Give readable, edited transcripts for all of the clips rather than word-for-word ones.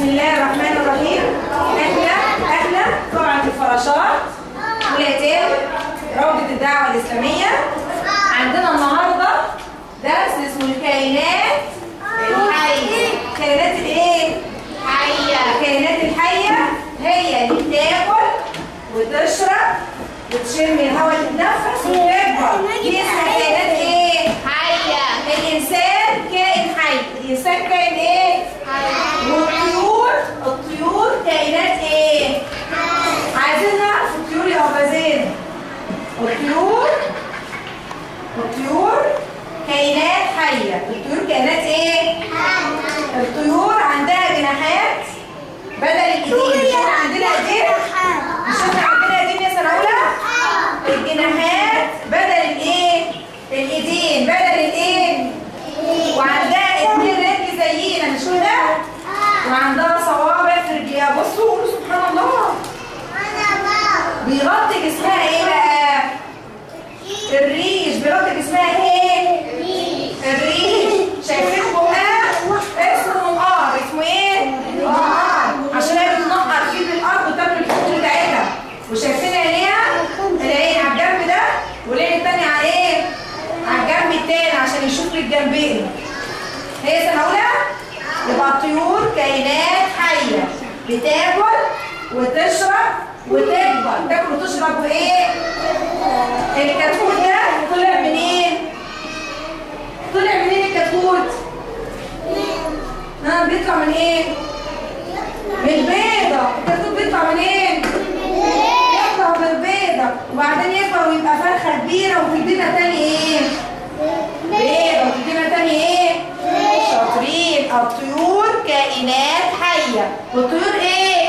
بسم الله الرحمن الرحيم. احنا طبعا في الفراشات واليتام روضة الدعوة الإسلامية. عندنا النهارده درس اسمه الكائنات الحية. الكائنات الايه؟ حية. الكائنات الحية هي اللي بتاكل وتشرب وتشم الهواء تتنفس وتكبر. دي اسمها كائنات ايه؟ حية. الإنسان كائن حي. الإنسان كائن ايه؟ حي. والطيور كائنات ايه؟ عايزين نعرف الطيور يا أبازين. الطيور كائنات حية. الطيور كائنات ايه؟ الطيور عندها جناحات بدل الايدين. مش احنا عندنا ايدين؟ مش احنا عندنا ايدين يا سنة أولى؟ الجناحات بدل الايه؟ الايدين بدل الايه؟ وعندها 2 رجل زينا مش كده؟ وعندها صوابع في رجليها. بصوا قولوا سبحان الله. بيغطي جسمها ايه بقى؟ الريش. بيغطي جسمها ايه؟ الريش. شايفين بقها؟ اسمه منقار. اسمه ايه؟ منقار. عشان هي بتنقر فيه بالارض وتاكل الحبوب بتاعتها. وشايفين عينيها؟ العين على الجنب ده والعين التانية على ايه؟ على الجنب التاني عشان يشوف الجنبين. هي سنة أولى؟ يبقى الطيور كائنات حية بتاكل وتشرب وتكبر. تاكل وتشرب وايه؟ الكتكوت ده طلع منين؟ طلع منين الكتكوت؟ بيطلع من ايه؟ من البيضة. الكتكوت بيطلع منين؟ يطلع من البيضة وبعدين يكبر ويبقى فرخة كبيرة وتدينا تاني ايه؟ بيضة وتدينا تاني ايه؟ شاطرين. الطيور كائنات حية. والطيور ايه؟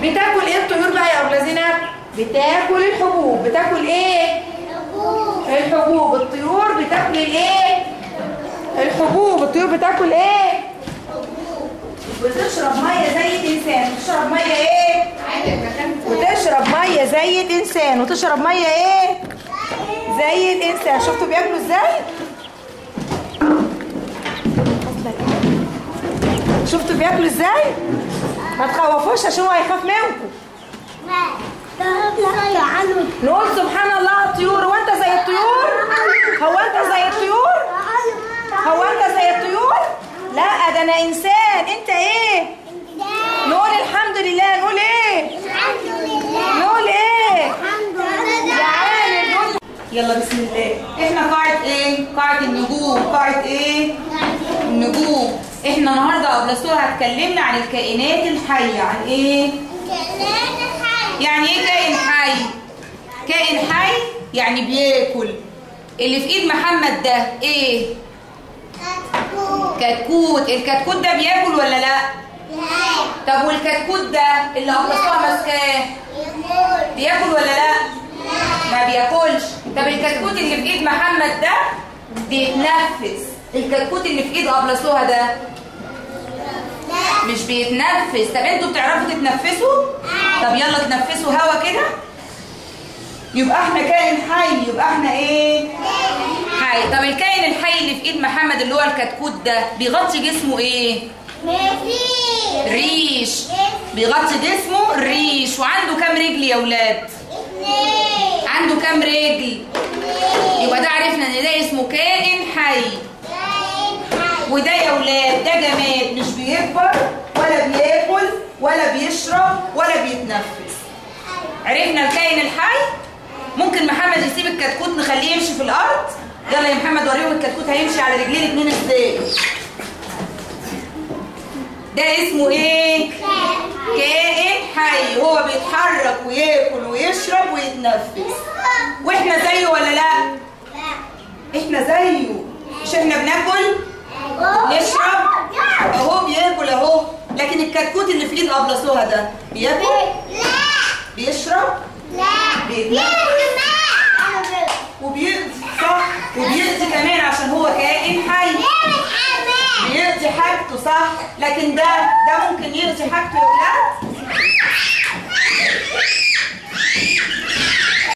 بتاكل ايه الطيور بقى يا أبلة زينب؟ بتاكل الحبوب. بتاكل ايه؟ الحبوب. الطيور بتاكل الايه؟ الحبوب. الطيور بتاكل ايه؟ وتشرب ميه زي الانسان. وتشرب ميه ايه؟ وتشرب ميه زي الانسان. وتشرب ميه ايه؟ زي الانسان. شفتوا بياكلوا ازاي؟ شفتوا بياكلوا ازاي؟ ما تخوفوش عشان هو هيخاف منكم. نقول سبحان الله على الطيور. هو انت زي الطيور؟ هو انت زي الطيور؟ هو انت زي الطيور؟ لا ده انا انسان. انت ايه؟ نقول الحمد لله. نقول ايه؟ نقول ايه؟ يا عالم. يلا بسم الله. احنا قاعدة ايه؟ قاعدة النجوم. قاعدة ايه؟ النجوم. احنا النهارده قبل سوره هتكلمنا عن الكائنات الحيه. عن ايه؟ الكائنات الحيه. يعني ايه كائن حي؟ كائن حي يعني بياكل. اللي في ايد محمد ده ايه؟ كتكوت. الكتكوت ده بياكل ولا لا؟ طب والكتكوت ده اللي قبلسوها ماسكاه بياكل ولا لا؟ ما بياكلش. طب الكتكوت اللي في ايد محمد ده بيتنفس. الكتكوت اللي في ايد قبلسوها ده مش بيتنفس. طب انتوا بتعرفوا تتنفسوا؟ طب يلا تنفسوا هوا كده. يبقى احنا كائن حي. يبقى احنا ايه؟ حي. طب الكائن الحي اللي في ايد محمد اللي هو الكتكوت ده بيغطي جسمه ايه؟ ريش. بيغطي جسمه الريش. وعنده كام رجل يا ولاد؟ عنده كام رجل؟ يبقى ده عرفنا ان ده اسمه كائن حي. وده يا ولاد ده جماد مش بيكبر ولا بياكل ولا بيشرب ولا بيتنفس. عرفنا الكائن الحي. ممكن محمد يسيب الكتكوت نخليه يمشي في الارض. يلا يا محمد وريهم الكتكوت هيمشي على رجلين 2 ازاي. ده اسمه ايه؟ كائن حي. هو بيتحرك وياكل ويشرب ويتنفس. واحنا زيه ولا لا؟ احنا زيه. مش احنا بناكل نشرب اهو بياكل اهو. لكن الكتكوت اللي في ايد قبلسوها ده بياكل؟ بيشرب؟ بيتنفس وبيأذي. صح. وبيأذي كمان عشان هو كائن حي. بيأذي حاجته. صح. لكن ده ممكن يأذي حاجته يا ولاد؟